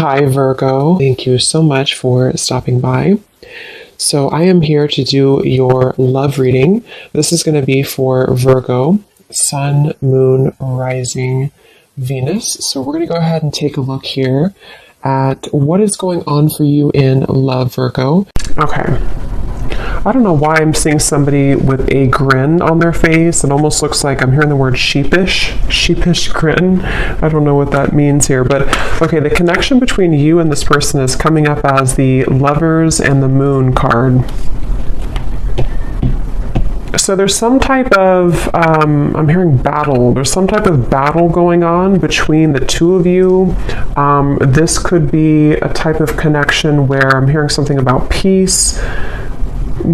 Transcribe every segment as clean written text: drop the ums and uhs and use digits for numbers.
Hi, Virgo. Thank you so much for stopping by. So, I am here to do your love reading. This is going to be for Virgo, Sun, Moon, Rising, Venus. So, we're going to go ahead and take a look here at what is going on for you in love, Virgo. Okay. I don't know why I'm seeing somebody with a grin on their face. It almost looks like I'm hearing the word sheepish grin. I don't know what that means here, but okay, the connection between you and this person is coming up as the Lovers and the Moon card. So there's some type of, I'm hearing battle. There's some type of battle going on between the two of you. This could be a type of connection where I'm hearing something about peace,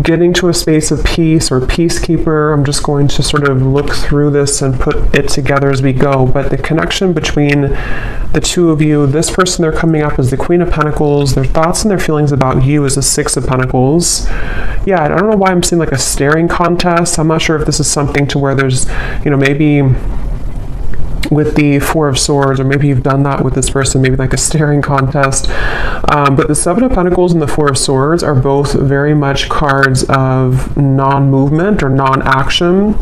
getting to a space of peace or peacekeeper. I'm just going to sort of look through this and put it together as we go. But the connection between the two of you, this person, they're coming up as the Queen of Pentacles. Their thoughts and their feelings about you is the Six of Pentacles. Yeah, I don't know why I'm seeing like a staring contest. I'm not sure if this is something to where there's, maybe with the Four of Swords, or maybe you've done that with this person, maybe like a staring contest. But the Seven of Pentacles and the Four of Swords are both very much cards of non-movement or non-action.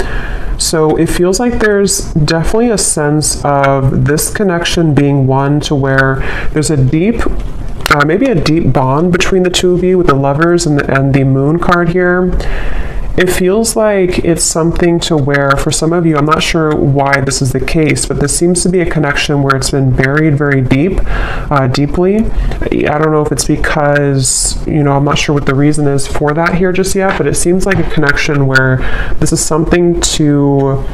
So it feels like there's definitely a sense of this connection being one to where there's a deep, maybe a deep bond between the two of you with the Lovers and the Moon card here. It feels like it's something to where, for some of you, I'm not sure why this is the case, but this seems to be a connection where it's been buried very deeply. I don't know if it's because, I'm not sure what the reason is for that here just yet, but it seems like a connection where this is something to...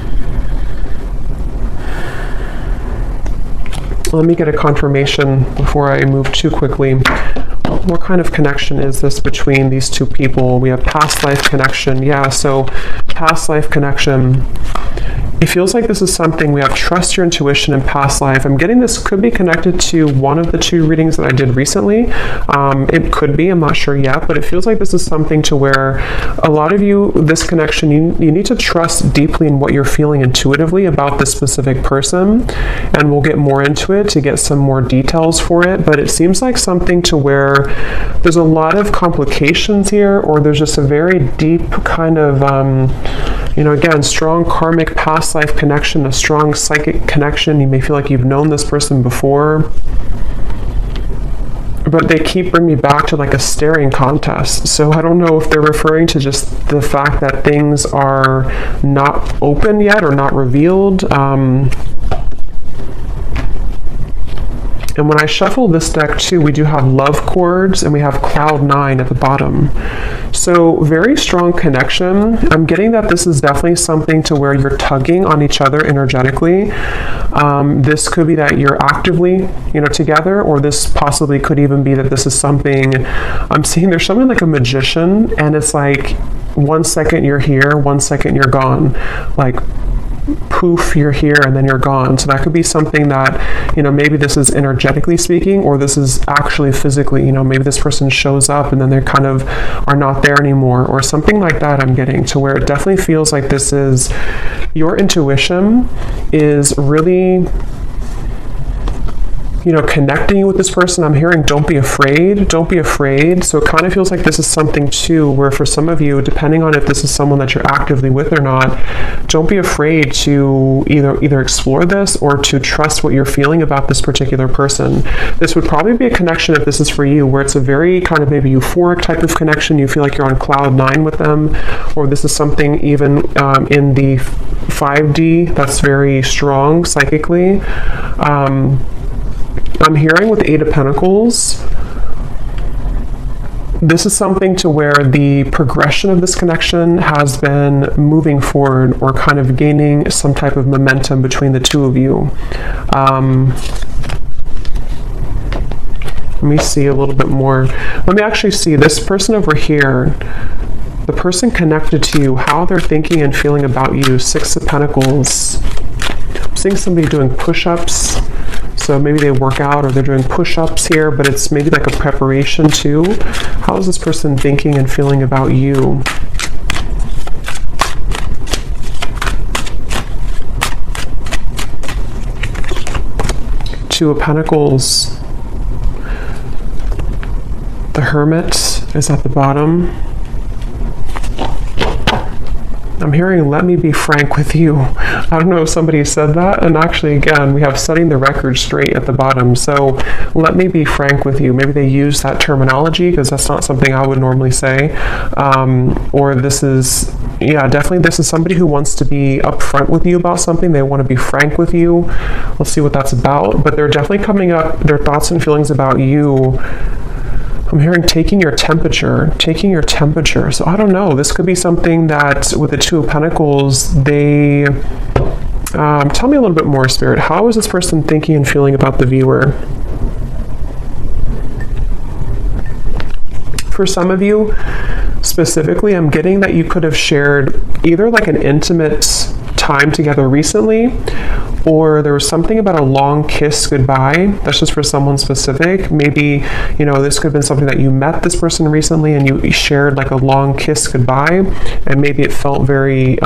Let me get a confirmation before I move too quickly. What kind of connection is this between these two people? We have past life connection. Yeah, so past life connection. It feels like this is something we have trust your intuition in past life. I'm getting this could be connected to one of the two readings that I did recently. It could be, I'm not sure yet, but it feels like this is something to where a lot of you, this connection, you need to trust deeply in what you're feeling intuitively about this specific person. And we'll get more into it to get some more details for it. But it seems like something to where there's a lot of complications here, or there's just a very deep kind of, again, strong karmic past life connection, a strong psychic connection. You may feel like you've known this person before, but they keep bringing me back to like a staring contest. So I don't know if they're referring to just the fact that things are not open yet or not revealed. And when I shuffle this deck too, we do have love chords and we have cloud 9 at the bottom. So very strong connection. I'm getting that this is definitely something to where you're tugging on each other energetically. This could be that you're actively, together, or this possibly could even be that this is something, I'm seeing there's something like a magician, and it's like 1 second you're here, 1 second you're gone. Like, poof, you're here and then you're gone. So that could be something that, maybe this is energetically speaking, or this is actually physically, maybe this person shows up and then they kind of are not there anymore, or something like that. I'm getting to where it definitely feels like this is your intuition is really, connecting you with this person. I'm hearing don't be afraid. So it kind of feels like this is something too where for some of you, depending on if this is someone that you're actively with or not, don't be afraid to either explore this or to trust what you're feeling about this particular person. This would probably be a connection, if this is for you, where it's a very kind of maybe euphoric type of connection. You feel like you're on cloud 9 with them, or this is something even in the 5D that's very strong psychically. I'm hearing with the Eight of Pentacles, this is something to where the progression of this connection has been moving forward or kind of gaining some type of momentum between the two of you. Let me see a little bit more. Let me actually see this person over here, the person connected to you, how they're thinking and feeling about you. Six of Pentacles. I'm seeing somebody doing push-ups. So maybe they work out or they're doing push-ups here, but it's maybe like a preparation too. How is this person thinking and feeling about you? Two of Pentacles. The Hermit is at the bottom. I'm hearing, let me be frank with you. I don't know if somebody said that. And actually, again, we have setting the record straight at the bottom. So let me be frank with you. Maybe they use that terminology because that's not something I would normally say. Or this is, yeah, definitely this is somebody who wants to be upfront with you about something. They want to be frank with you. Let's see what that's about. But they're definitely coming up, their thoughts and feelings about you. I'm hearing taking your temperature. So I don't know. This could be something that with the Two of Pentacles, they... tell me a little bit more, Spirit. How is this person thinking and feeling about the viewer? For some of you, specifically, I'm getting that you could have shared either like an intimate time together recently, or there was something about a long kiss goodbye. That's just for someone specific. Maybe, you know, this could have been something that you met this person recently and you shared like a long kiss goodbye, and maybe it felt very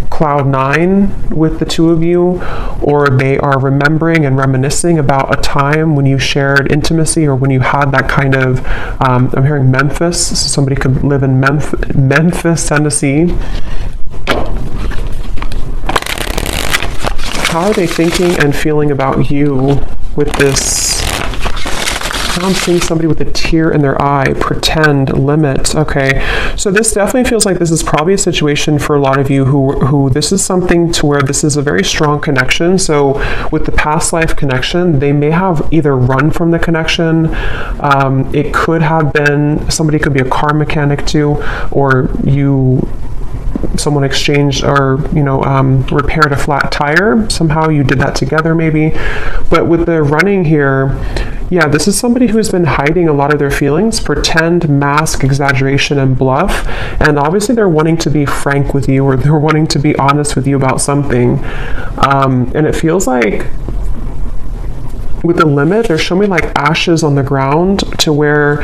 cloud nine with the two of you, or they are remembering and reminiscing about a time when you shared intimacy or when you had that kind of, I'm hearing Memphis, so somebody could live in Memphis, Tennessee. How are they thinking and feeling about you with this? I'm seeing somebody with a tear in their eye, pretend, limit. Okay, so this definitely feels like this is probably a situation for a lot of you who this is something to where this is a very strong connection. So with the past life connection, they may have either run from the connection. It could have been, somebody could be a car mechanic too, or someone exchanged or, you know, repaired a flat tire. Somehow you did that together maybe. But with the running here, yeah, this is somebody who's been hiding a lot of their feelings, pretend, mask, exaggeration, and bluff. And obviously they're wanting to be frank with you, or they're wanting to be honest with you about something. And it feels like with the limit, they're showing me like ashes on the ground, to where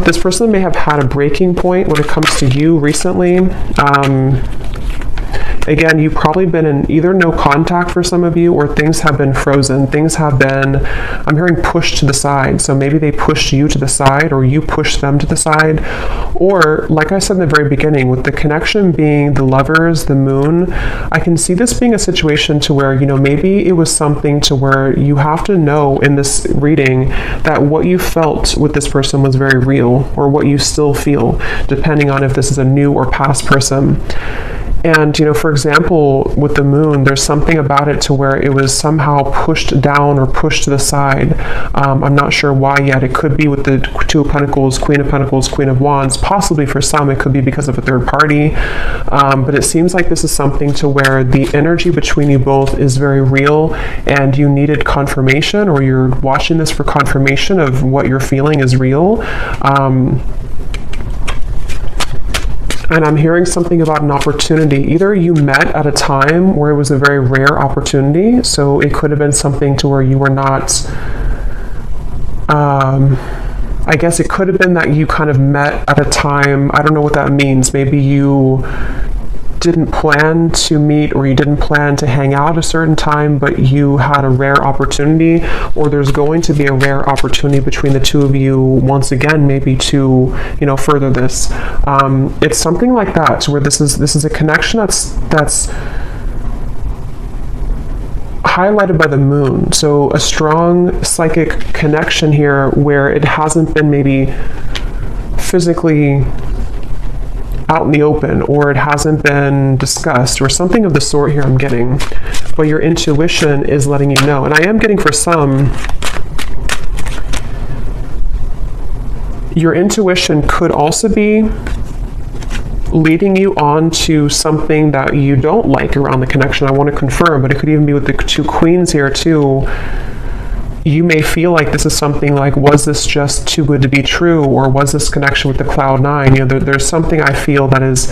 this person may have had a breaking point when it comes to you recently. Again, you've probably been in either no contact for some of you, or things have been frozen. Things have been, I'm hearing pushed to the side. So maybe they pushed you to the side, or you pushed them to the side. Or, like I said in the very beginning, with the connection being the Lovers, the Moon, I can see this being a situation to where, you know, maybe it was something to where you have to know in this reading that what you felt with this person was very real, or what you still feel, depending on if this is a new or past person. And, you know, for example, with the Moon, there's something about it to where it was somehow pushed down or pushed to the side. I'm not sure why yet. It could be with the Two of Pentacles, Queen of Wands. Possibly for some, it could be because of a third party. But it seems like this is something to where the energy between you both is very real, and you needed confirmation, or you're watching this for confirmation of what you're feeling is real. And I'm hearing something about an opportunity. Either you met at a time where it was a very rare opportunity, so it could have been something to where you were not, I guess it could have been that you kind of met at a time, I don't know what that means. Maybe you didn't plan to meet, or you didn't plan to hang out a certain time, but you had a rare opportunity, or there's going to be a rare opportunity between the two of you once again, maybe to, you know, further this. It's something like that, where this is a connection that's highlighted by the Moon. So a strong psychic connection here, where it hasn't been maybe physically out in the open, or it hasn't been discussed, or something of the sort here I'm getting, but your intuition is letting you know. And I am getting, for some, your intuition could also be leading you on to something that you don't like around the connection. I want to confirm, but it could even be with the two Queens here too. You may feel like this is something like, was this just too good to be true, or was this connection with the Cloud 9? You know, there's something I feel that is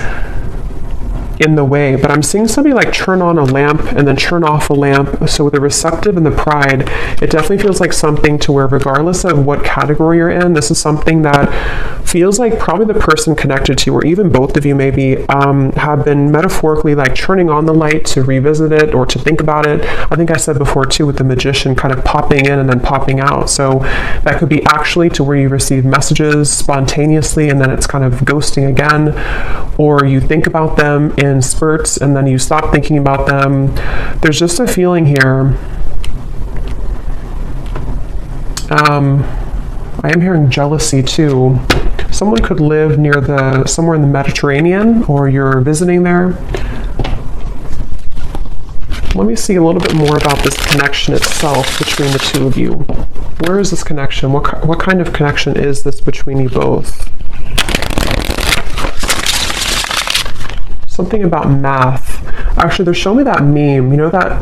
in the way, but I'm seeing somebody like turn on a lamp and then turn off a lamp. So with the receptive and the pride, it definitely feels like something to where regardless of what category you're in, this is something that feels like probably the person connected to you, or even both of you maybe, have been metaphorically like turning on the light to revisit it or to think about it. I think I said before too, with the Magician kind of popping in and then popping out. So that could be actually to where you receive messages spontaneously and then it's kind of ghosting again, or you think about them in spurts and then you stop thinking about them. There's just a feeling here. I am hearing jealousy too. Someone could live somewhere in the Mediterranean, or you're visiting there. Let me see a little bit more about this connection itself between the two of you. Where is this connection? What kind of connection is this between you both? Something about math. Actually, they're showing me that meme. You know that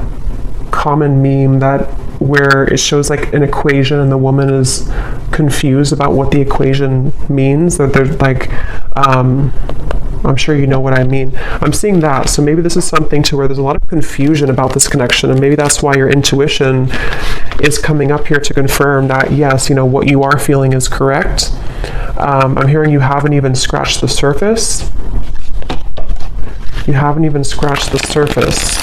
common meme where it shows like an equation and the woman is confused about what the equation means? That they're like, I'm sure you know what I mean. I'm seeing that. So maybe this is something to where there's a lot of confusion about this connection, and maybe that's why your intuition is coming up here to confirm that, yes, what you are feeling is correct. I'm hearing you haven't even scratched the surface. You haven't even scratched the surface.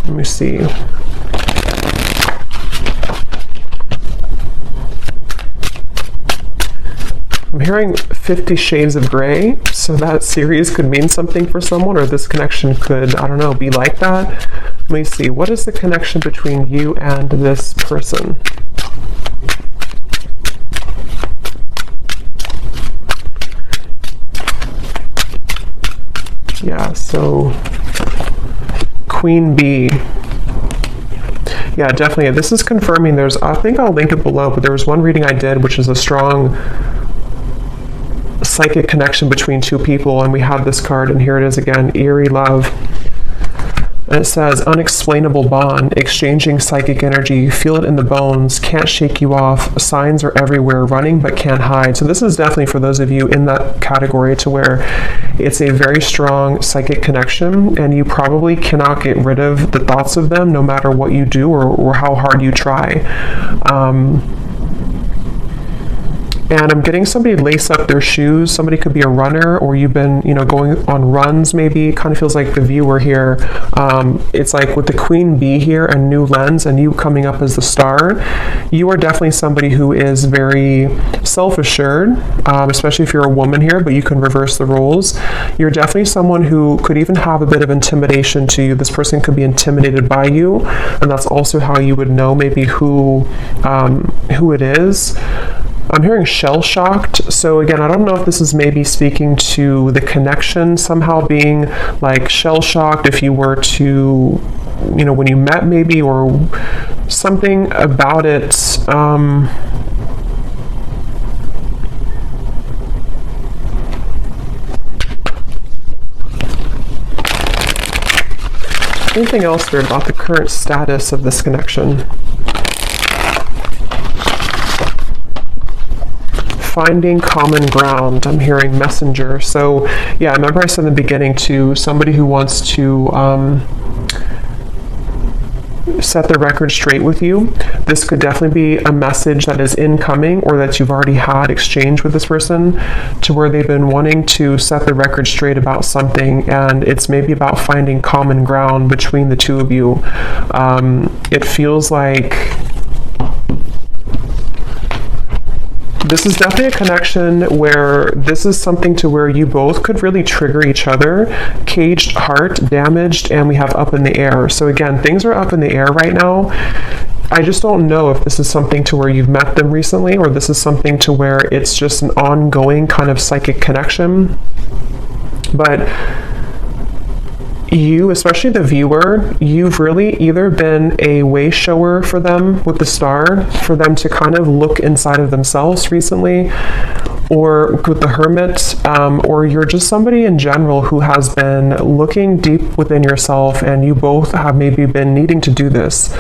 Let me see. I'm hearing 50 Shades of Grey, so that series could mean something for someone, or this connection could, I don't know, be like that. Let me see. What is the connection between you and this person? Yeah, so Queen Bee. Yeah, definitely. This is confirming I think I'll link it below, but there was one reading I did, which is a strong psychic connection between two people, and we have this card, and here it is again, Eerie Love. And it says, unexplainable bond, exchanging psychic energy, feel it in the bones, can't shake you off, signs are everywhere, running but can't hide. So this is definitely for those of you in that category to where it's a very strong psychic connection, and you probably cannot get rid of the thoughts of them no matter what you do or how hard you try. And I'm getting somebody lace up their shoes. Somebody could be a runner, or you've been, going on runs maybe. It kind of feels like the viewer here. It's like with the Queen Bee here and New Lens and you coming up as the star, you are definitely somebody who is very self-assured, especially if you're a woman here, but you can reverse the roles. You're definitely someone who could even have a bit of intimidation to you. This person could be intimidated by you, and that's also how you would know maybe who it is. I'm hearing shell-shocked. So again, I don't know if this is maybe speaking to the connection somehow being like shell-shocked if you were to, when you met maybe, or something about it. Anything else weird about the current status of this connection? Finding common ground. I'm hearing messenger. So yeah, remember I said in the beginning to somebody who wants to set the record straight with you. This could definitely be a message that is incoming, or that you've already had exchange with this person, to where they've been wanting to set the record straight about something, and it's maybe about finding common ground between the two of you. It feels like this is definitely a connection where this is something to where you both could really trigger each other. Caged heart, damaged, and we have up in the air. So again, things are up in the air right now. I just don't know if this is something to where you've met them recently, or this is something to where it's just an ongoing kind of psychic connection. But you, especially the viewer, you've really either been a way shower for them with the star, for them to kind of look inside of themselves recently, or with the Hermit, or you're just somebody in general who has been looking deep within yourself, and you both have maybe been needing to do this.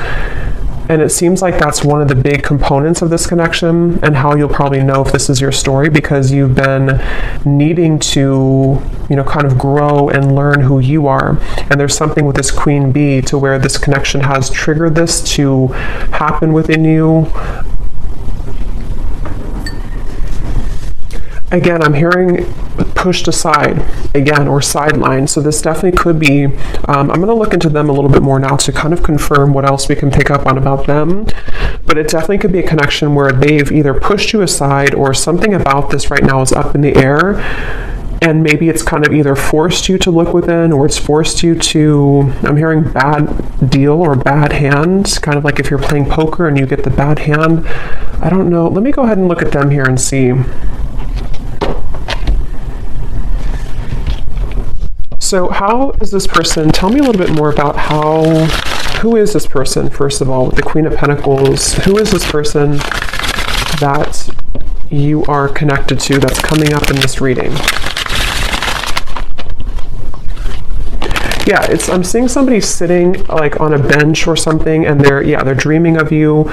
And it seems like that's one of the big components of this connection, and how you'll probably know if this is your story, because you've been needing to, kind of grow and learn who you are. And there's something with this Queen Bee to where this connection has triggered this to happen within you. Again, I'm hearing pushed aside again, or sidelined. So this definitely could be, I'm going to look into them a little bit more now to kind of confirm what else we can pick up on about them. But it definitely could be a connection where they've either pushed you aside, or something about this right now is up in the air. And maybe it's kind of either forced you to look within, or it's forced you to, I'm hearing bad deal or bad hand, kind of like if you're playing poker and you get the bad hand. I don't know. Let me go ahead and look at them here and see. So how is this person, tell me a little bit more about who is this person, first of all, with the Queen of Pentacles? Who is this person that you are connected to that's coming up in this reading? Yeah, I'm seeing somebody sitting like on a bench or something, and they're dreaming of you,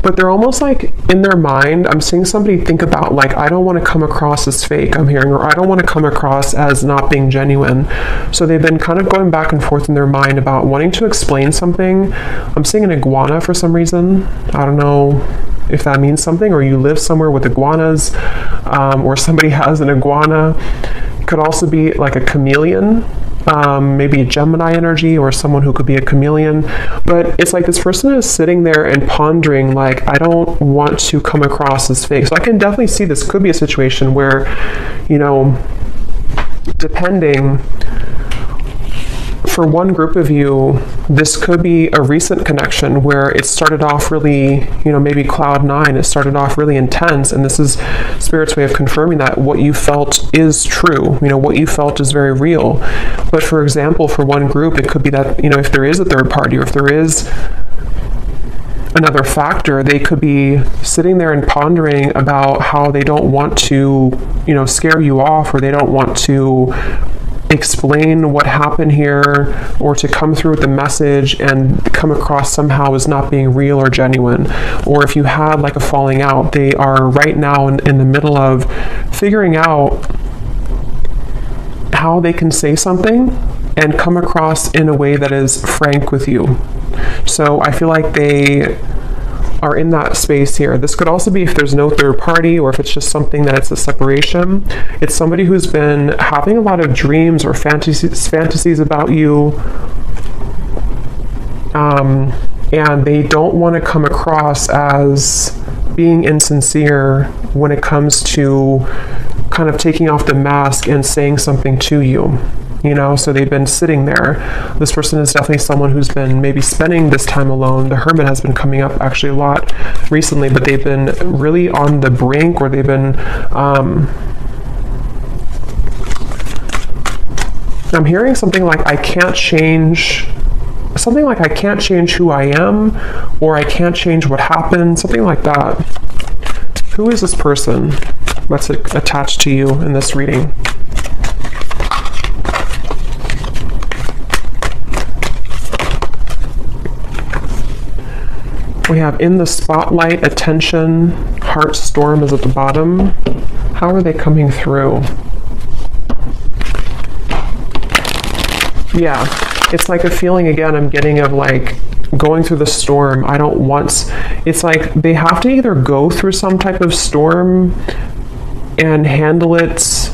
but they're almost like in their mind, I'm seeing somebody think about like, I don't want to come across as fake, I'm hearing, or I don't want to come across as not being genuine. So they've been kind of going back and forth in their mind about wanting to explain something. I'm seeing an iguana for some reason. I don't know if that means something, or you live somewhere with iguanas, or somebody has an iguana. It could also be like a chameleon. Maybe a Gemini energy, or someone who could be a chameleon. But it's like this person is sitting there and pondering like, I don't want to come across as fake. So I can definitely see this could be a situation where, depending, for one group of you, this could be a recent connection where it started off really, maybe cloud nine, it started off really intense, and this is Spirit's way of confirming that what you felt is true, what you felt is very real. But for example, for one group, it could be that, if there is a third party, or if there is another factor, they could be sitting there and pondering about how they don't want to, scare you off, or they don't want to explain what happened here, or to come through with the message and come across somehow as not being real or genuine. Or if you had like a falling out, they are right now in the middle of figuring out how they can say something and come across in a way that is frank with you. So I feel like they are in that space here. This could also be if there's no third party, or if it's just something that it's a separation. It's somebody who's been having a lot of dreams or fantasies about you, and they don't want to come across as being insincere when it comes to kind of taking off the mask and saying something to you. So they've been sitting there. This person is definitely someone who's been maybe spending this time alone. The Hermit has been coming up actually a lot recently, but they've been really on the brink, or they've been, I'm hearing something like, I can't change who I am, or I can't change what happened, something like that. Who is this person that's attached to you in this reading? We have in the spotlight, attention, heart storm is at the bottom. How are they coming through? Yeah, it's like a feeling again I'm getting of like going through the storm. It's like they have to either go through some type of storm and handle it.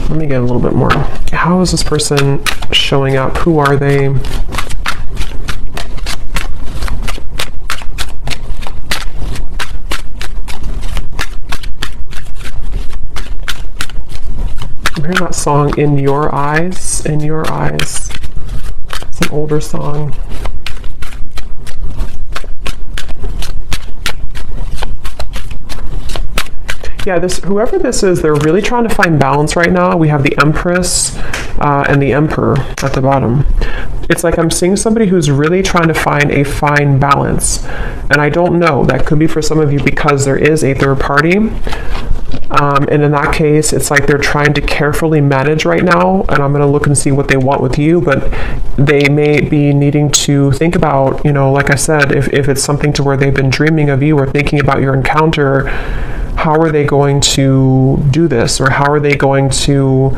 Let me get a little bit more. How is this person showing up? Who are they? I'm hearing that song, In Your Eyes, In Your Eyes. It's an older song. Yeah, whoever this is, they're really trying to find balance right now. We have the Empress and the Emperor at the bottom. It's like I'm seeing somebody who's really trying to find a fine balance. And I don't know, that could be for some of you because there is a third party. And in that case, it's like they're trying to carefully manage right now, and I'm going to look and see what they want with you, but they may be needing to think about, you know, like I said, if it's something to where they've been dreaming of you or thinking about your encounter, how are they going to do this, or how are they going to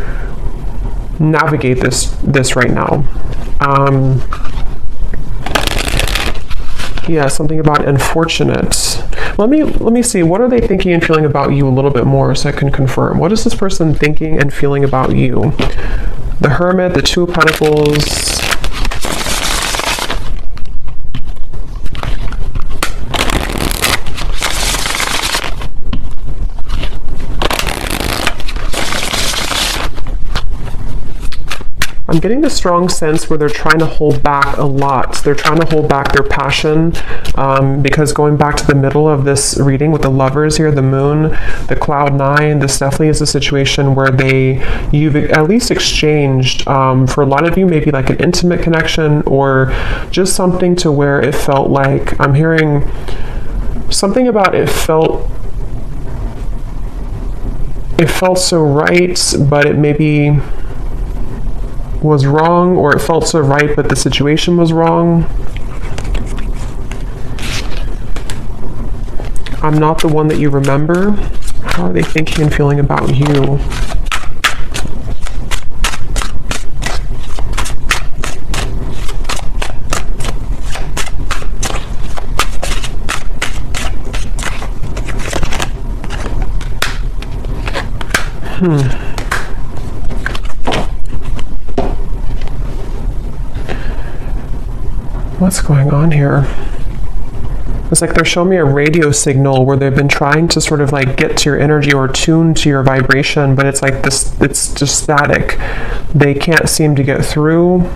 navigate this right now? Yeah, something about unfortunate. Let me see. What are they thinking and feeling about you a little bit more so I can confirm? What is this person thinking and feeling about you? The Hermit, the Two of Pentacles. I'm getting the strong sense where they're trying to hold back a lot. They're trying to hold back their passion, because going back to the middle of this reading with the Lovers here, the Moon, the Cloud 9, this definitely is a situation where you've at least exchanged, for a lot of you, maybe like an intimate connection or just something to where it felt like, I'm hearing something about it felt so right, but it maybe was wrong, or it felt so right but the situation was wrong. I'm not the one that you remember. How are they thinking and feeling about you? What's going on here? It's like they're showing me a radio signal where they've been trying to sort of like get to your energy or tune to your vibration, but it's like this, it's just static. They can't seem to get through.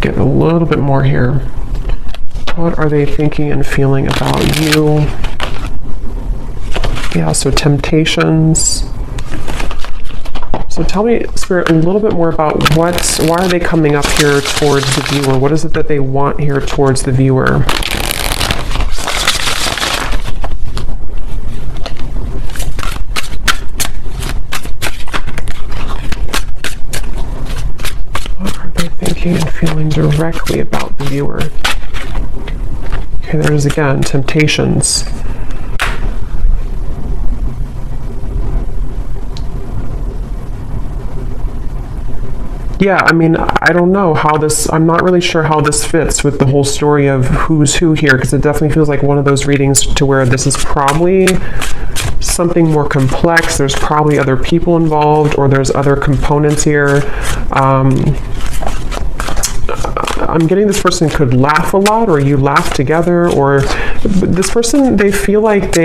Get a little bit more here. What are they thinking and feeling about you? Yeah, so temptations. So tell me, Spirit, a little bit more about why are they coming up here towards the viewer? What is it that they want here towards the viewer? What are they thinking and feeling directly about the viewer? Okay, there's again, temptations. Yeah, I mean, I don't know how this, I'm not really sure how this fits with the whole story of who's who here, because it definitely feels like one of those readings to where this is probably something more complex. There's probably other people involved, or there's other components here. I'm getting this person could laugh a lot, or you laugh together, or this person, they feel like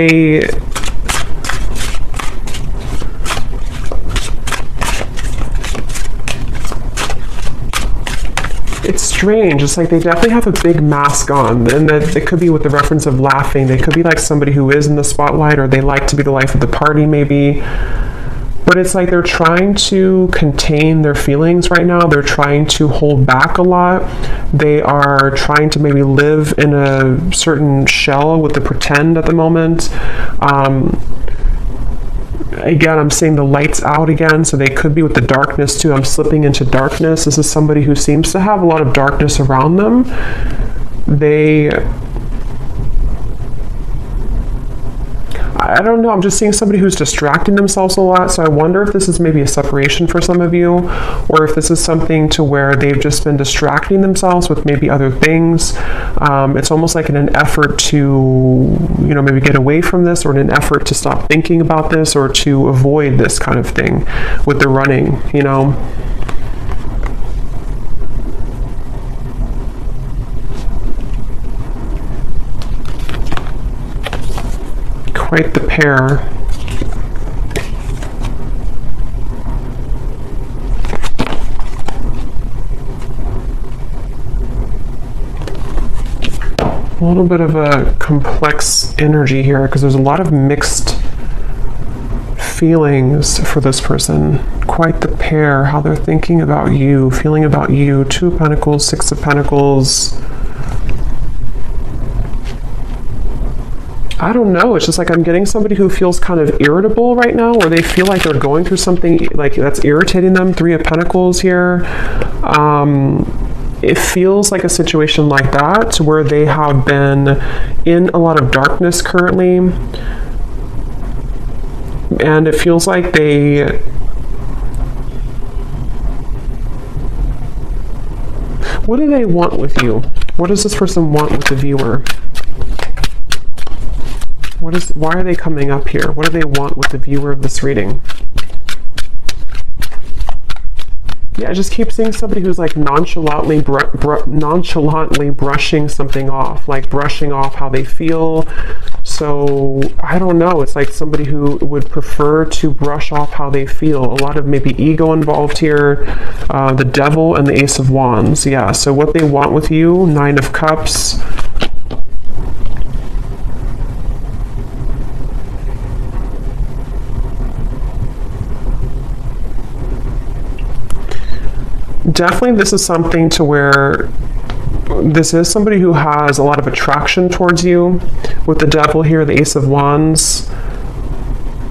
it's strange. It's like they definitely have a big mask on, and that it could be with the reference of laughing. They could be like somebody who is in the spotlight, or they like to be the life of the party maybe. But it's like they're trying to contain their feelings right now. They're trying to hold back a lot. They are trying to maybe live in a certain shell with the pretend at the moment. Again, I'm seeing the lights out again, so they could be with the darkness too. I'm slipping into darkness. This is somebody who seems to have a lot of darkness around them. I don't know, I'm just seeing somebody who's distracting themselves a lot, so I wonder if this is maybe a separation for some of you, or if this is something to where they've just been distracting themselves with maybe other things. It's almost like in an effort to, you know, maybe get away from this, or in an effort to stop thinking about this, or to avoid this kind of thing with the running, you know. Quite the pair. A little bit of a complex energy here, because there's a lot of mixed feelings for this person. Quite the pair, how they're thinking about you, feeling about you. 2 of Pentacles, 6 of Pentacles. I don't know. It's just like I'm getting somebody who feels kind of irritable right now, or they feel like they're going through something like that's irritating them. 3 of Pentacles here. It feels like a situation like that where they have been in a lot of darkness currently. And it feels like they... What do they want with you? What does this person want with the viewer? Why are they coming up here? What do they want with the viewer of this reading? Yeah, I just keep seeing somebody who's like nonchalantly brushing something off, like brushing off how they feel. So I don't know. It's like somebody who would prefer to brush off how they feel. A lot of maybe ego involved here. The Devil and the Ace of Wands. Yeah, so what they want with you, 9 of Cups. Definitely this is something to where this is somebody who has a lot of attraction towards you. With the Devil here, the Ace of Wands.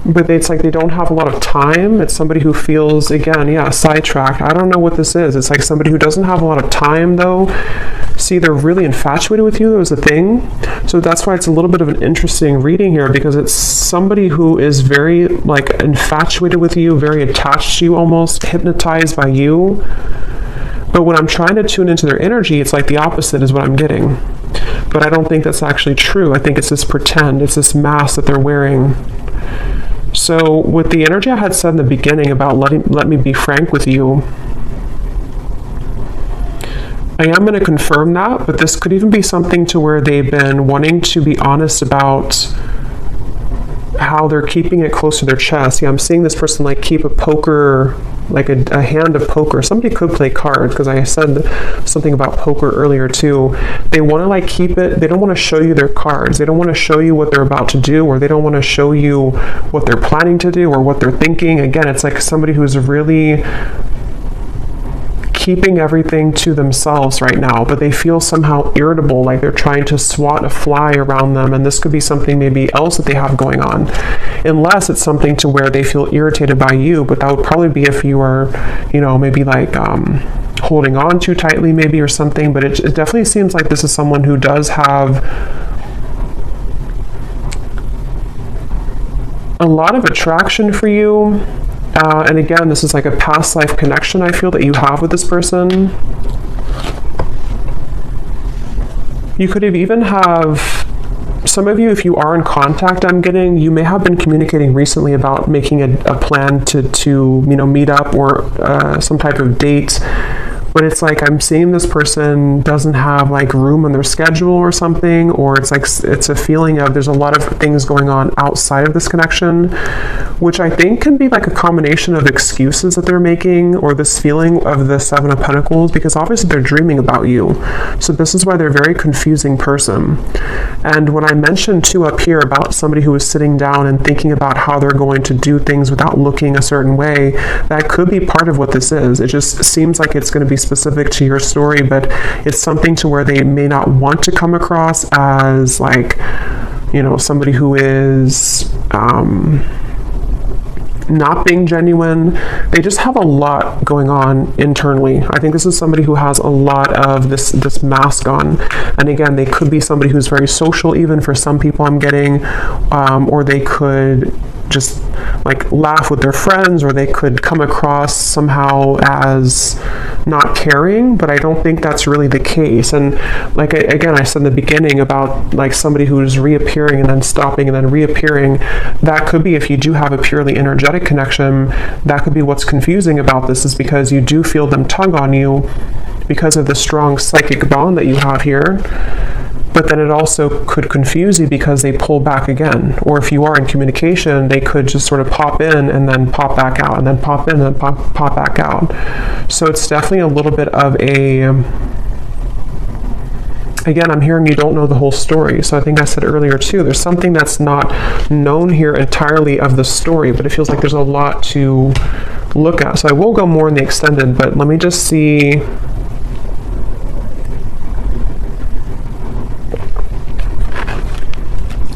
But it's like they don't have a lot of time. It's somebody who feels, again, yeah, sidetracked. I don't know what this is. It's like somebody who doesn't have a lot of time, though. See, they're really infatuated with you. It was a thing. So that's why it's a little bit of an interesting reading here, because it's somebody who is very, like, infatuated with you, very attached to you, almost hypnotized by you. But when I'm trying to tune into their energy, it's like the opposite is what I'm getting. But I don't think that's actually true. I think it's this pretend. It's this mask that they're wearing. So with the energy I had said in the beginning about let me be frank with you, I am going to confirm that, but this could even be something to where they've been wanting to be honest about how they're keeping it close to their chest. Yeah, I'm seeing this person like keep a poker, like a hand of poker. Somebody could play cards, because I said something about poker earlier too. They want to like keep it, they don't want to show you their cards. They don't want to show you what they're about to do, or they don't want to show you what they're planning to do or what they're thinking. Again, it's like somebody who's really keeping everything to themselves right now, but they feel somehow irritable, like they're trying to swat a fly around them. And this could be something maybe else that they have going on, unless it's something to where they feel irritated by you. But that would probably be if you are, you know, maybe like holding on too tightly maybe or something. But it definitely seems like this is someone who does have a lot of attraction for you. And again, this is like a past life connection I feel that you have with this person. You could have even have, some of you, if you are in contact, I'm getting, you may have been communicating recently about making a plan to you know, meet up or some type of date. But it's like I'm seeing this person doesn't have like room on their schedule or something, or it's like it's a feeling of there's a lot of things going on outside of this connection, which I think can be like a combination of excuses that they're making, or this feeling of the 7 of Pentacles, because obviously they're dreaming about you. So this is why they're a very confusing person. And when I mentioned too up here about somebody who is sitting down and thinking about how they're going to do things without looking a certain way, that could be part of what this is. It just seems like it's going to be specific to your story, but it's something to where they may not want to come across as like, you know, somebody who is not being genuine. They just have a lot going on internally. I think this is somebody who has a lot of this mask on. And again, they could be somebody who's very social, even for some people I'm getting, or they could just like laugh with their friends, or they could come across somehow as not caring, but I don't think that's really the case. And like again, I said in the beginning about like somebody who's reappearing and then stopping and then reappearing, that could be, if you do have a purely energetic connection, that could be what's confusing about this, is because you do feel them tug on you because of the strong psychic bond that you have here. But then it also could confuse you because they pull back again. Or if you are in communication, they could just sort of pop in and then pop back out, and then pop in and then pop back out. So it's definitely a little bit of a Again, I'm hearing you don't know the whole story. So I think I said earlier too, there's something that's not known here entirely of the story, but it feels like there's a lot to look at. So I will go more in the extended, but let me just see.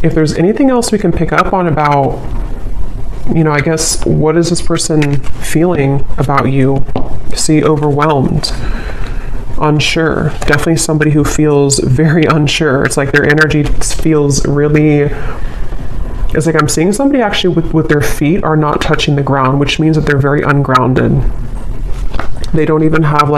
If there's anything else we can pick up on about, I guess, what is this person feeling about you? See, overwhelmed, unsure. Definitely somebody who feels very unsure. It's like their energy feels really, it's like I'm seeing somebody actually with their feet are not touching the ground, which means that they're very ungrounded. They don't even have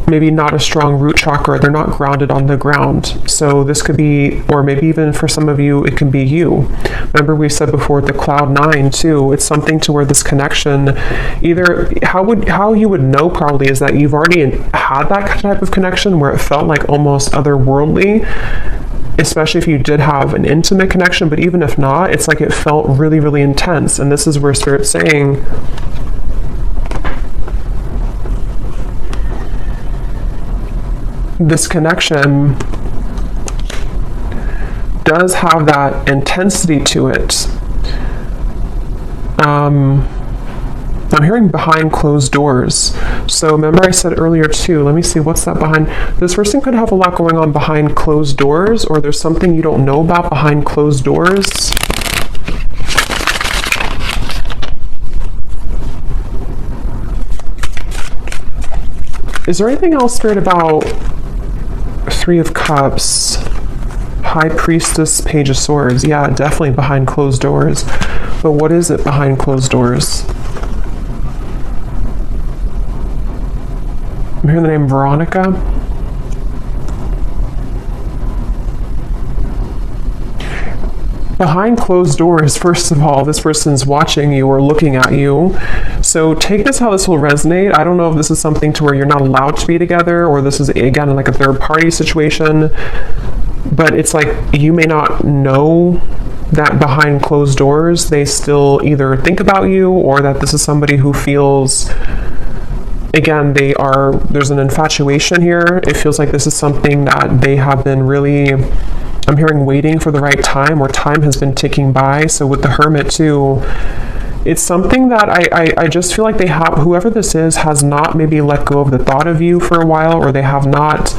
maybe not a strong root chakra. They're not grounded on the ground. So this could be, or maybe even for some of you, it can be you. Remember we said before the cloud 9 too, it's something to where this connection, either how you would know probably is that you've already had that type of connection where it felt like almost otherworldly, especially if you did have an intimate connection, but even if not, it's like it felt really, really intense. And this is where Spirit's saying, this connection does have that intensity to it. I'm hearing behind closed doors. So remember I said earlier too, let me see, what's that behind? This person could have a lot going on behind closed doors, or there's something you don't know about behind closed doors. Is there anything else, Spirit, about Three of Cups, High Priestess, Page of Swords? Yeah, definitely behind closed doors. But what is it behind closed doors? I'm hearing the name Veronica. Behind closed doors, first of all, this person's watching you or looking at you. So take this how this will resonate. I don't know if this is something to where you're not allowed to be together, or this is, again, like a third party situation. But it's like you may not know that behind closed doors, they still either think about you, or that this is somebody who feels, again, there's an infatuation here. It feels like this is something that they have been really, I'm hearing, waiting for the right time, or time has been ticking by. So with the Hermit too, it's something that I just feel like they have, whoever this is has not maybe let go of the thought of you for a while, or they have not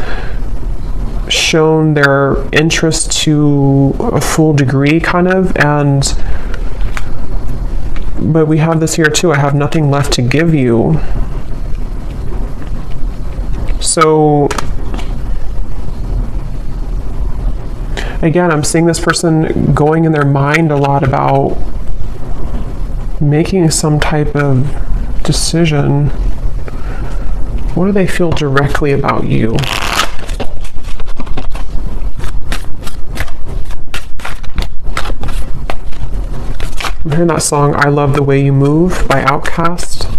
shown their interest to a full degree kind of. But we have this here too, I have nothing left to give you. So again, I'm seeing this person going in their mind a lot about making some type of decision. What do they feel directly about you? I'm hearing that song, I Love the Way You Move by Outkast.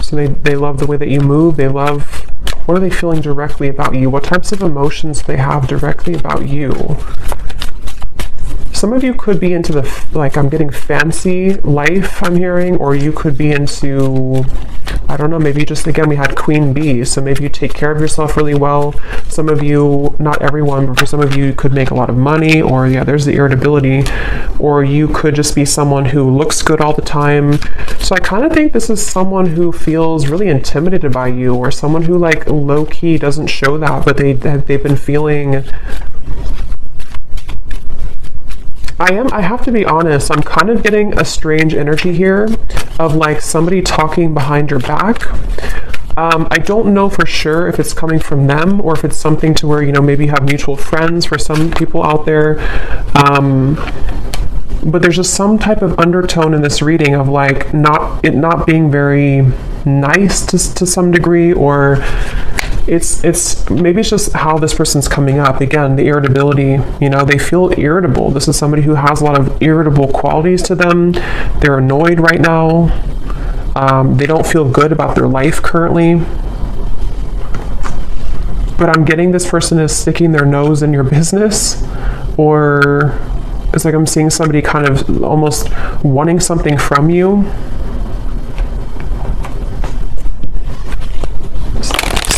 So they love the way that you move. They love, what are they feeling directly about you? What types of emotions do they have directly about you? Some of you could be into the, like, I'm getting fancy life, I'm hearing, or you could be into, I don't know, maybe just, again, we had Queen Bee, so maybe you take care of yourself really well. Some of you, not everyone, but for some of you, you could make a lot of money, or yeah, there's the irritability, or you could just be someone who looks good all the time. So I kind of think this is someone who feels really intimidated by you, or someone who, like, low-key doesn't show that, but they've been feeling, I have to be honest, I'm kind of getting a strange energy here of like somebody talking behind your back. I don't know for sure if it's coming from them, or if it's something to where, you know, maybe you have mutual friends for some people out there. But there's just some type of undertone in this reading of like it not being very nice to some degree, or it's maybe it's just how this person's coming up. Again, the irritability, you know, they feel irritable. This is somebody who has a lot of irritable qualities to them. They're annoyed right now. They don't feel good about their life currently. But I'm getting this person is sticking their nose in your business, or it's like I'm seeing somebody kind of almost wanting something from you.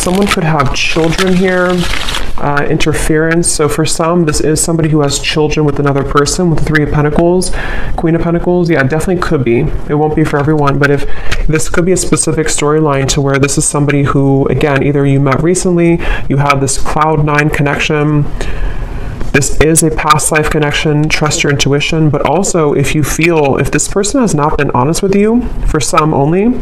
Someone could have children here. interference. So for some, this is somebody who has children with another person, with the Three of Pentacles, Queen of Pentacles. Yeah, it definitely could be. It won't be for everyone, but if this could be a specific storyline to where this is somebody who, again, either you met recently, you have this cloud nine connection. This is a past life connection. Trust your intuition. But also, if you feel, if this person has not been honest with you, for some only,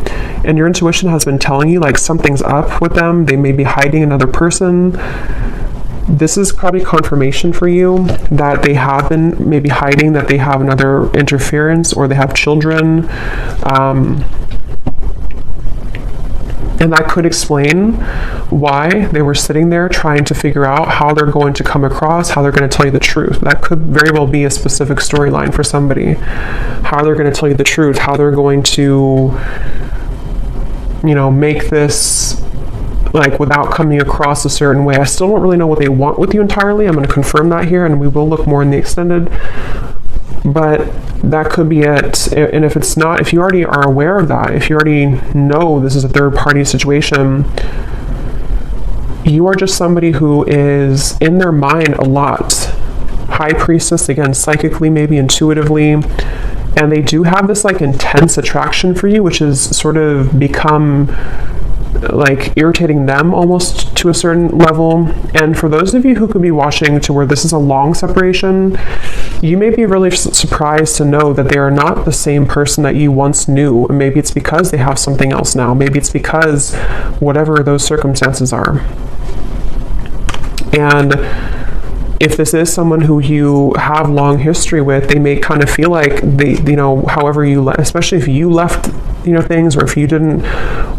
and your intuition has been telling you like something's up with them, they may be hiding another person, this is probably confirmation for you that they have been maybe hiding, that they have another interference, or they have children. And that could explain why they were sitting there trying to figure out how they're going to come across, how they're going to tell you the truth. That could very well be a specific storyline for somebody. How they're going to tell you the truth, how they're going to, you know, make this like without coming across a certain way. I still don't really know what they want with you entirely. I'm going to confirm that here, and we will look more in the extended. But that could be it. And if it's not, if you already are aware of that, if you already know this is a third party situation, you are just somebody who is in their mind a lot. High Priestess, again, psychically, maybe intuitively, and they do have this like intense attraction for you, which has sort of become like irritating them almost to a certain level. And for those of you who could be watching to where this is a long separation, you may be really surprised to know that they are not the same person that you once knew. And maybe it's because they have something else now. Maybe it's because whatever those circumstances are. And if this is someone who you have long history with, they may kind of feel like they, you know, however you, especially if you left, you know, things, or if you didn't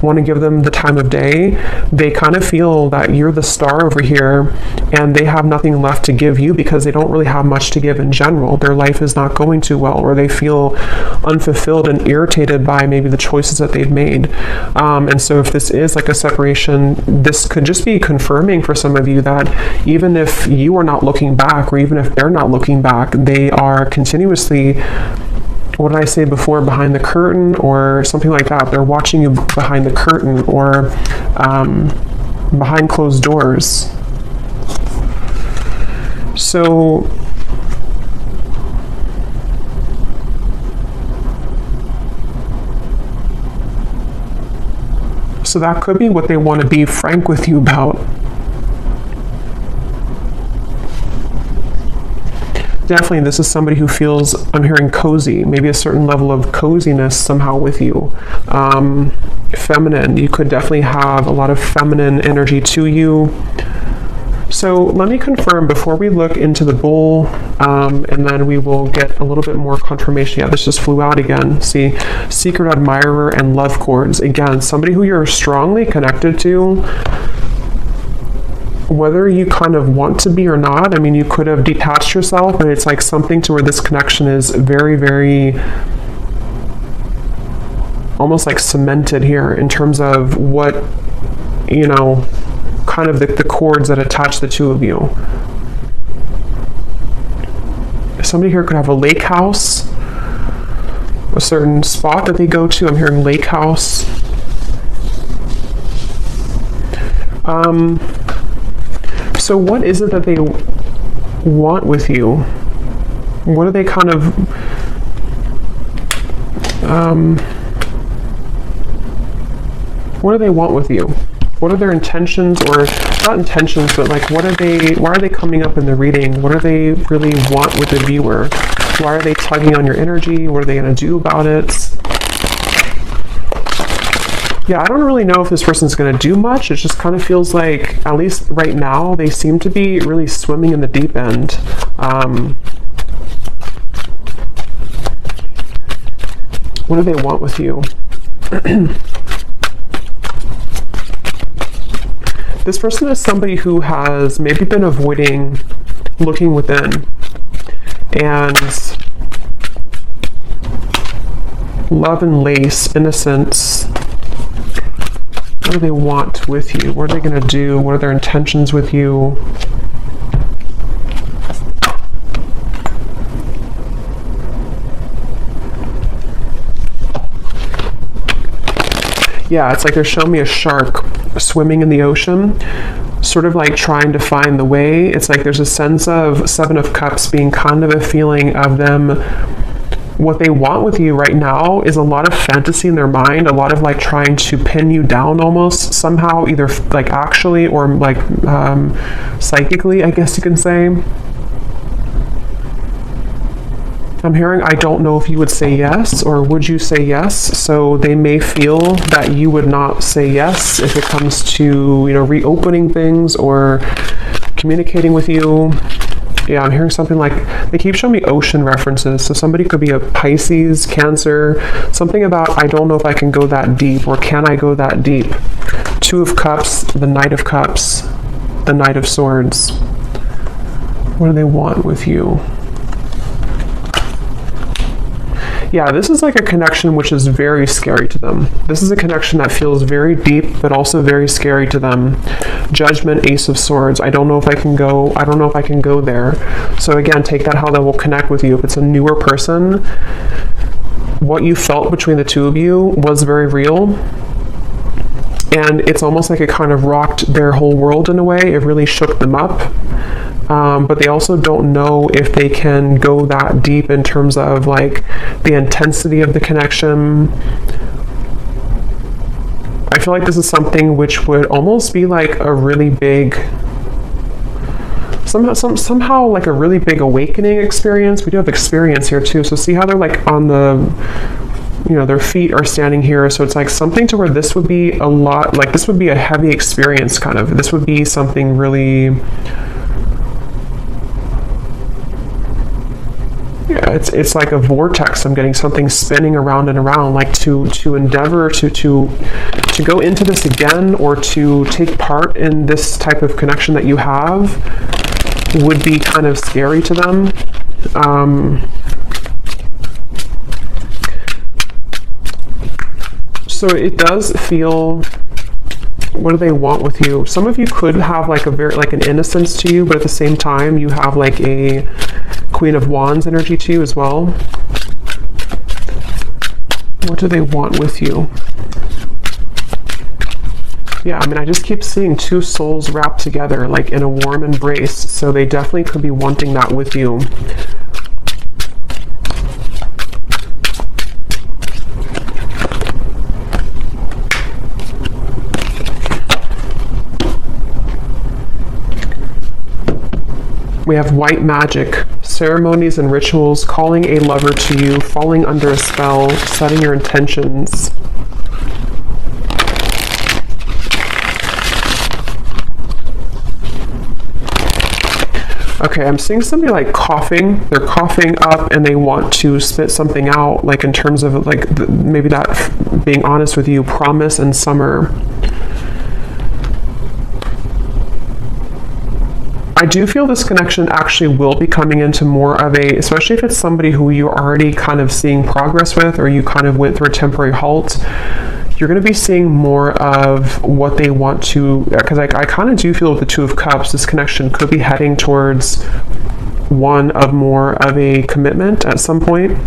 want to give them the time of day, they kind of feel that you're the star over here and they have nothing left to give you because they don't really have much to give in general. Their life is not going too well, or they feel unfulfilled and irritated by maybe the choices that they've made. And so if this is like a separation, this could just be confirming for some of you that even if you are not looking back, or even if they're not looking back, they are continuously, what did I say before, behind the curtain or something like that. They're watching you behind the curtain, or behind closed doors. So that could be what they want to be frank with you about. Definitely, this is somebody who feels, I'm hearing cozy, maybe a certain level of coziness somehow with you. Feminine, you could definitely have a lot of feminine energy to you. So let me confirm before we look into the bull, and then we will get a little bit more confirmation. Yeah, this just flew out again. See, secret admirer and love cords. Again, somebody who you're strongly connected to, whether you kind of want to be or not. I mean, you could have detached yourself, but it's like something to where this connection is very, very almost like cemented here in terms of what, you know, kind of the cords that attach the two of you. Somebody here could have a lake house, a certain spot that they go to. I'm hearing lake house. So what is it that they want with you? What are they kind of, what do they want with you? What are their intentions, or not intentions, but like what are they, why are they coming up in the reading? What do they really want with the viewer? Why are they tugging on your energy? What are they going to do about it? Yeah, I don't really know if this person's going to do much. It just kind of feels like, at least right now, they seem to be really swimming in the deep end. What do they want with you? This person is somebody who has maybe been avoiding looking within. And love and lace, innocence. What do they want with you? What are they going to do? What are their intentions with you? Yeah, it's like they're showing me a shark swimming in the ocean. sort of like trying to find the way. It's like there's a sense of Seven of Cups being kind of a feeling of them. What they want with you right now is a lot of fantasy in their mind, a lot of like trying to pin you down almost somehow, either like actually or like psychically, I guess you can say. I'm hearing, I don't know if you would say yes, or would you say yes? So they may feel that you would not say yes if it comes to, you know, reopening things or communicating with you. Yeah, I'm hearing something like, they keep showing me ocean references. So somebody could be a Pisces, Cancer, something about, I don't know if I can go that deep, or can I go that deep? Two of Cups, the Knight of Cups, the Knight of Swords. What do they want with you? Yeah, this is like a connection which is very scary to them. This is a connection that feels very deep, but also very scary to them. Judgment, Ace of Swords. I don't know if I can go there. So again, take that how that will connect with you. If it's a newer person, what you felt between the two of you was very real. And it's almost like it kind of rocked their whole world in a way. It really shook them up. But they also don't know if they can go that deep in terms of like the intensity of the connection. I feel like this is something which would almost be like a really big, somehow like a really big awakening experience. We do have experience here too. So see how they're like on the, you know, their feet are standing here. So it's like something to where this would be a lot, like this would be a heavy experience kind of. This would be something really, yeah, it's like a vortex. I'm getting something spinning around and around, like to endeavor to go into this again, or to take part in this type of connection that you have would be kind of scary to them. So it does feel, what do they want with you? Some of you could have like a very, like an innocence to you, but at the same time you have like a Queen of Wands energy to you as well. What do they want with you? Yeah, I mean, I just keep seeing two souls wrapped together, like in a warm embrace. So they definitely could be wanting that with you. We have white magic, ceremonies and rituals, calling a lover to you, falling under a spell, setting your intentions. Okay, I'm seeing somebody like coughing. They're coughing up and they want to spit something out, like in terms of like maybe that, being honest with you, promise and summer. I do feel this connection actually will be coming into more of a, especially if it's somebody who you're already kind of seeing progress with, or you kind of went through a temporary halt, you're going to be seeing more of what they want to, because I kind of do feel with the Two of Cups, this connection could be heading towards one of more of a commitment at some point.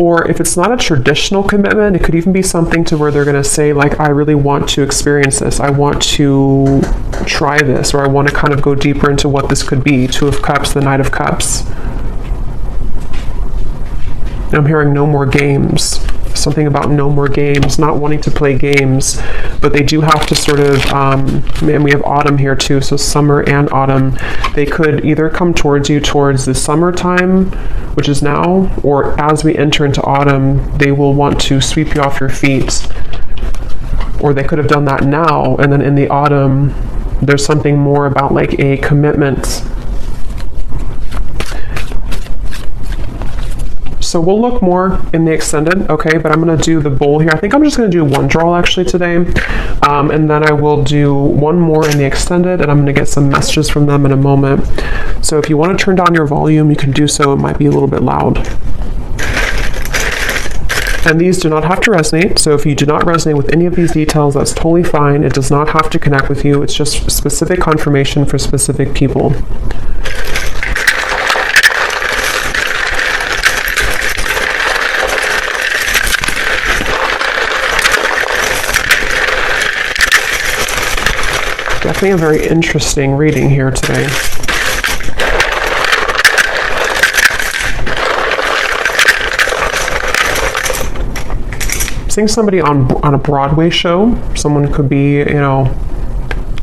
Or if it's not a traditional commitment, it could even be something to where they're going to say, like, I really want to experience this. I want to try this, or I want to kind of go deeper into what this could be. Two of Cups, the Knight of Cups. I'm hearing no more games. Something about no more games, not wanting to play games, but they do have to sort of, and we have autumn here too, so summer and autumn. They could either come towards you towards the summertime, which is now, or as we enter into autumn, they will want to sweep you off your feet. Or they could have done that now, and then in the autumn, there's something more about like a commitment. So we'll look more in the extended, okay, but I'm going to do the bowl here. I think I'm just going to do one draw actually today, and then I will do one more in the extended, and I'm going to get some messages from them in a moment. So if you want to turn down your volume, you can do so. It might be a little bit loud. And these do not have to resonate, so if you do not resonate with any of these details, that's totally fine. It does not have to connect with you. It's just specific confirmation for specific people. Definitely a very interesting reading here today. Seeing somebody on a Broadway show. Someone could be, you know,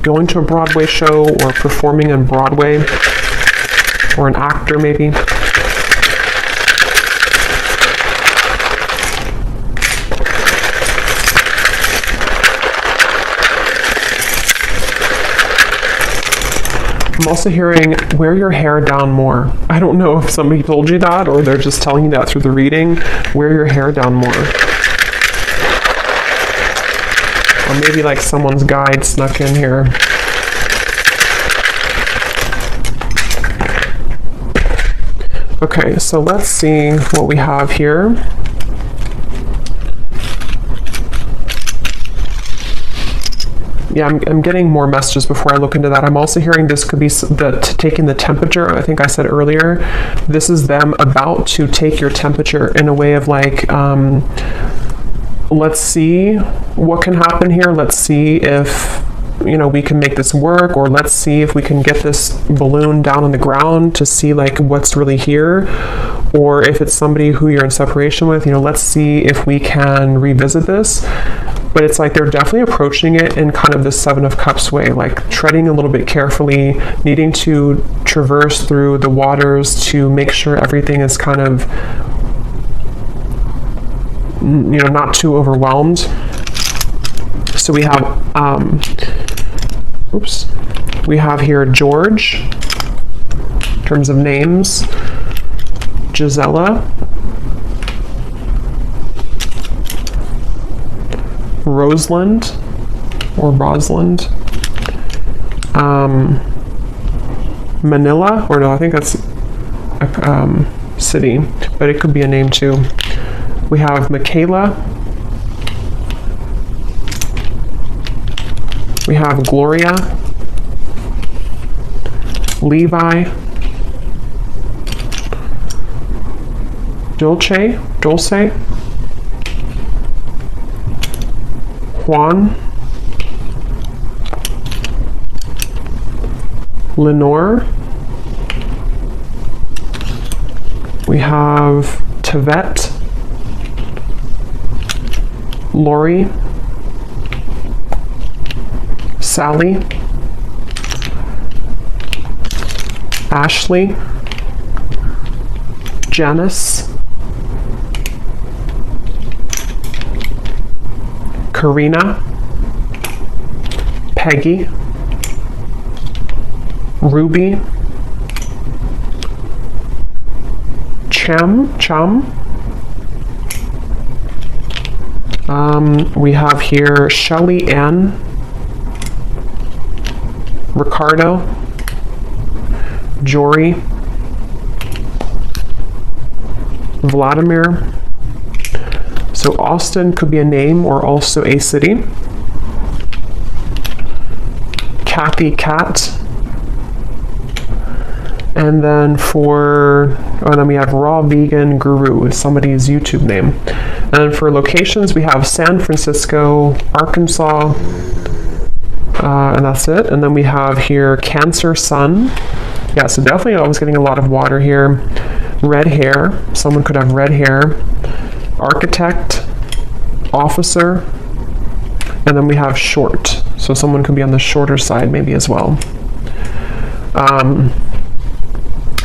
going to a Broadway show or performing on Broadway, or an actor maybe. I'm also hearing wear your hair down more. I don't know if somebody told you that or they're just telling you that through the reading. Wear your hair down more. Or maybe like someone's guide snuck in here. Okay, so let's see what we have here. Yeah, I'm getting more messages before I look into that. I'm also hearing this could be taking the temperature. I think I said earlier, this is them about to take your temperature in a way of like, let's see what can happen here. Let's see if, you know, we can make this work, or let's see if we can get this balloon down on the ground to see like what's really here. Or if it's somebody who you're in separation with, you know, let's see if we can revisit this. But it's like they're definitely approaching it in kind of the Seven of Cups way, like treading a little bit carefully, needing to traverse through the waters to make sure everything is kind of, you know, not too overwhelmed. So we have, we have here George, in terms of names, Gisela, Rosalind, Manila, or no, I think that's a city, but it could be a name too. We have Michaela. We have Gloria, Levi, Dulce, Juan, Lenore. We have Tavette, Lori, Sally, Ashley, Janice, Karina, Peggy, Ruby, Chum. We have here Shelly Ann, Ricardo, Jory, Vladimir. So Austin could be a name or also a city. Kathy Cat. And then then we have Raw Vegan Guru, somebody's YouTube name. And for locations, we have San Francisco, Arkansas, and that's it. And then we have here Cancer Sun. Yeah, so definitely I was getting a lot of water here. Red hair, someone could have red hair. Architect, officer, and then we have short. So someone could be on the shorter side maybe as well.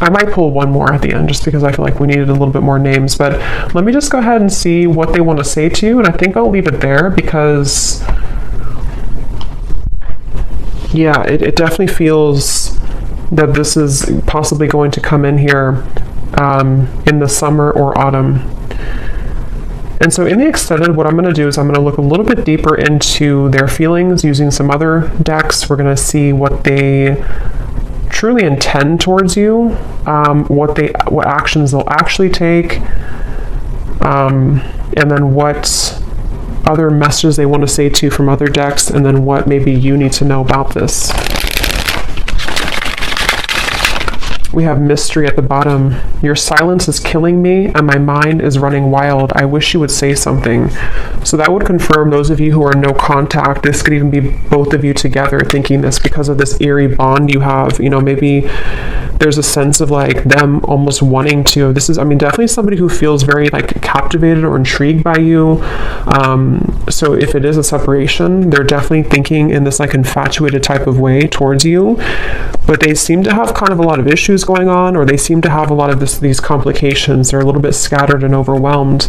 I might pull one more at the end just because I feel like we needed a little bit more names, but let me just go ahead and see what they want to say to you, and I think I'll leave it there because, yeah, it definitely feels that this is possibly going to come in here in the summer or autumn. And so in the extended, what I'm going to do is I'm going to look a little bit deeper into their feelings using some other decks. We're going to see what they truly intend towards you, what actions they'll actually take, and then what other messages they want to say to you from other decks, and then what maybe you need to know about this. We have mystery at the bottom. Your silence is killing me and my mind is running wild. I wish you would say something. So that would confirm those of you who are no contact. This could even be both of you together thinking this because of this eerie bond you have. You know, maybe there's a sense of like them almost wanting to, this is, I mean, definitely somebody who feels very like captivated or intrigued by you. So if it is a separation, they're definitely thinking in this like infatuated type of way towards you, but they seem to have kind of a lot of issues going on, or they seem to have a lot of these complications. They're a little bit scattered and overwhelmed.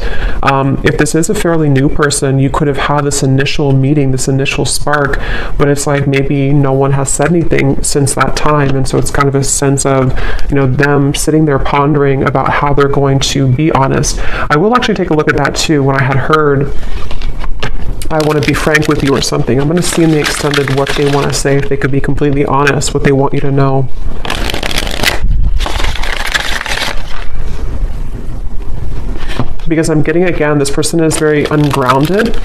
If this is a fairly new person, you could have had this initial meeting, this initial spark, but it's like maybe no one has said anything since that time. And so it's kind of a sense of, you know, them sitting there pondering about how they're going to be honest. I will actually take a look at that too. When I had heard, I want to be frank with you or something, I'm going to see in the extended what they want to say, if they could be completely honest, what they want you to know. Because I'm getting, again, this person is very ungrounded.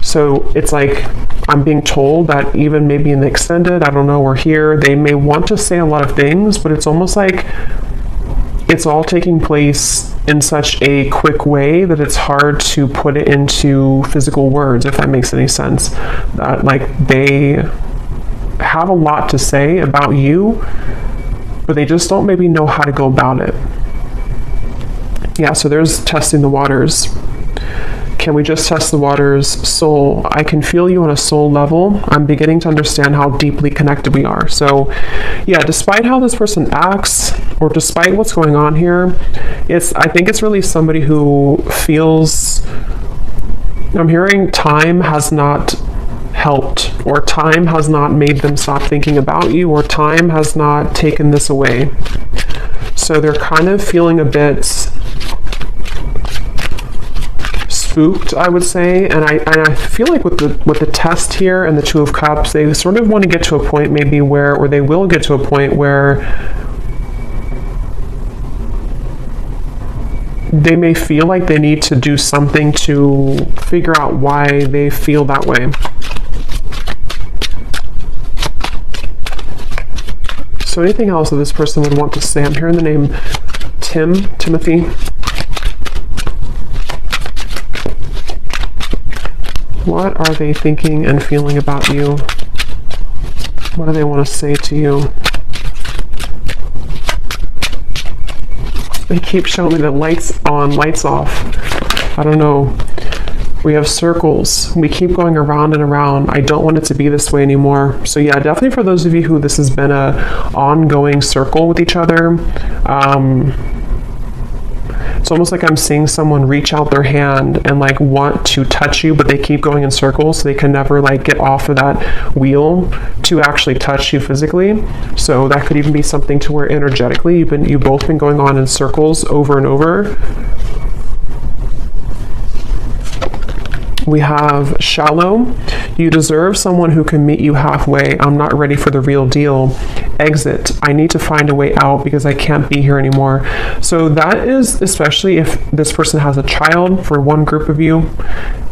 So it's like I'm being told that even maybe in the extended, I don't know, or here, they may want to say a lot of things, but it's almost like it's all taking place in such a quick way that it's hard to put it into physical words, if that makes any sense. That like they have a lot to say about you, but they just don't maybe know how to go about it. Yeah, so there's testing the waters. Can we just test the waters? Soul. I can feel you on a soul level. I'm beginning to understand how deeply connected we are. So yeah, despite how this person acts, or despite what's going on here, I think it's really somebody who feels, I'm hearing time has not helped, or time has not made them stop thinking about you, or time has not taken this away. So they're kind of feeling a bit spooked, I would say, and I feel like with the test here and the Two of Cups, they sort of want to get to a point maybe where, or they will get to a point where they may feel like they need to do something to figure out why they feel that way. So anything else that this person would want to say? I'm hearing the name Timothy. What are they thinking and feeling about you? What do they want to say to you? They keep showing me the lights on, lights off. I don't know. We have circles. We keep going around and around. I don't want it to be this way anymore. So yeah, definitely for those of you who this has been a ongoing circle with each other, it's almost like I'm seeing someone reach out their hand and like want to touch you, but they keep going in circles, so they can never like get off of that wheel to actually touch you physically. So that could even be something to where energetically you've both been going on in circles over and over. We have shallow. You deserve someone who can meet you halfway. I'm not ready for the real deal. Exit. I need to find a way out because I can't be here anymore. So that is especially if this person has a child, for one group of you,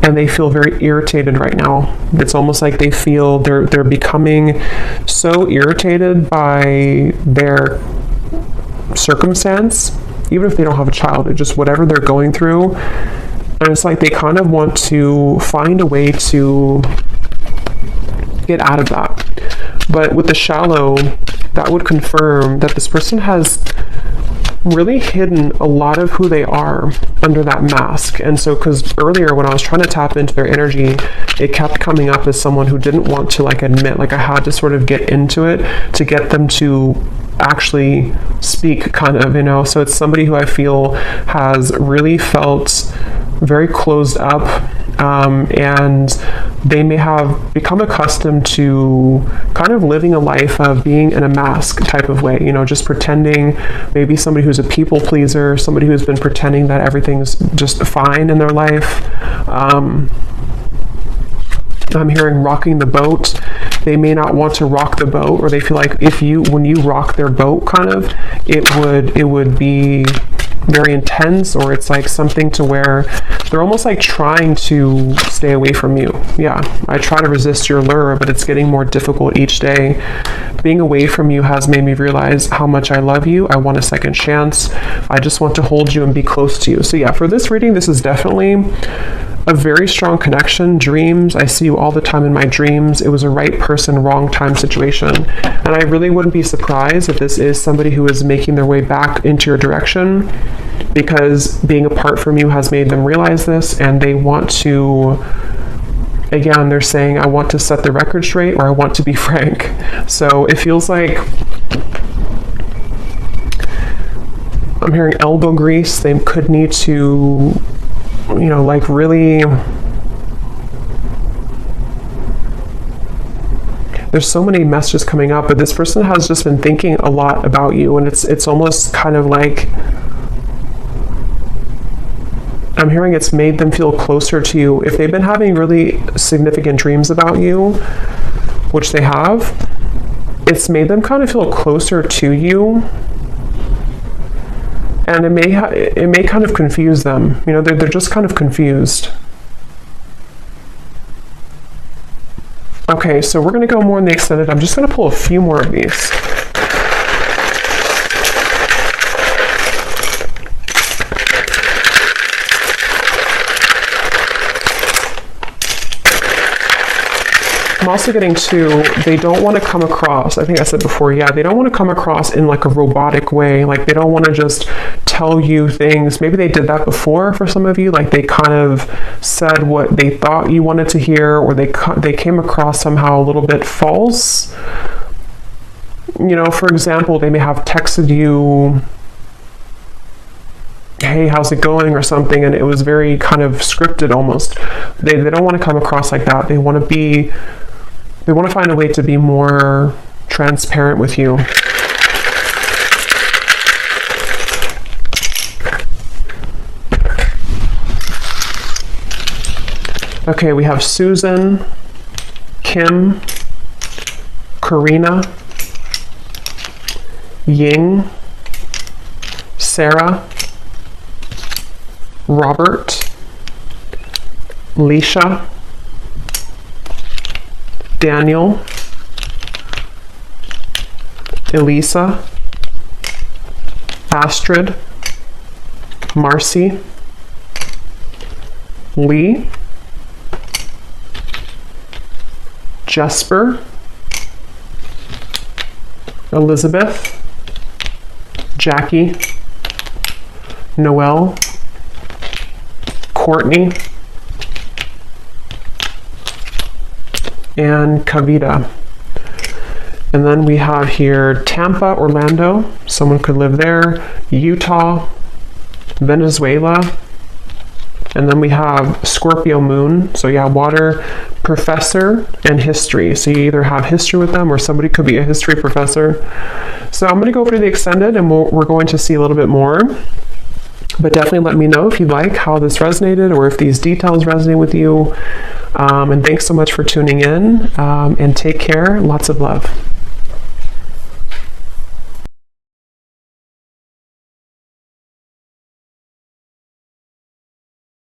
and they feel very irritated right now. It's almost like they feel they're becoming so irritated by their circumstance, even if they don't have a child, it's just whatever they're going through. And it's like they kind of want to find a way to get out of that. But with the shallow, that would confirm that this person has really hidden a lot of who they are under that mask. And so, because earlier when I was trying to tap into their energy, it kept coming up as someone who didn't want to like admit, like I had to sort of get into it to get them to actually speak, kind of, you know. So it's somebody who I feel has really felt very closed up, and they may have become accustomed to kind of living a life of being in a mask type of way, you know, just pretending, maybe somebody who's a people pleaser, somebody who's been pretending that everything's just fine in their life. I'm hearing rocking the boat. They may not want to rock the boat, or they feel like when you rock their boat, kind of, it would be very intense, or it's like something to where they're almost like trying to stay away from you. Yeah, I try to resist your lure, but it's getting more difficult each day. Being away from you has made me realize how much I love you. I want a second chance. I just want to hold you and be close to you. So yeah, for this reading, this is definitely a very strong connection. Dreams, I see you all the time in my dreams. It was a right person, wrong time situation. And I really wouldn't be surprised if this is somebody who is making their way back into your direction, because being apart from you has made them realize this, and they want to, again, they're saying, I want to set the record straight, or I want to be frank. So it feels like I'm hearing elbow grease. They could need to, you know, like really, there's so many messages coming up, but this person has just been thinking a lot about you, and it's almost kind of like, I'm hearing it's made them feel closer to you. If they've been having really significant dreams about you, which they have, it's made them kind of feel closer to you. And it may kind of confuse them. You know, they're just kind of confused. Okay, so we're going to go more in the extended. I'm just going to pull a few more of these. I'm also getting to, they don't want to come across, I think I said before, yeah, they don't want to come across in like a robotic way. Like they don't want to just tell you things. Maybe they did that before for some of you. Like they kind of said what they thought you wanted to hear, or they came across somehow a little bit false. You know, for example, they may have texted you, hey, how's it going, or something, and it was very kind of scripted almost. They don't want to come across like that. They want to find a way to be more transparent with you. Okay, we have Susan, Kim, Karina, Ying, Sarah, Robert, Leisha, Daniel, Elisa, Astrid, Marcy, Lee, Jesper, Elizabeth, Jackie, Noelle, Courtney, and Kavita. And then we have here Tampa, Orlando, someone could live there, Utah, Venezuela, and then we have Scorpio moon, so yeah, water, professor, and history. So you either have history with them, or somebody could be a history professor. So I'm going to go over to the extended, and we're going to see a little bit more. But definitely let me know if you like how this resonated, or if these details resonate with you. And thanks so much for tuning in, and take care. Lots of love.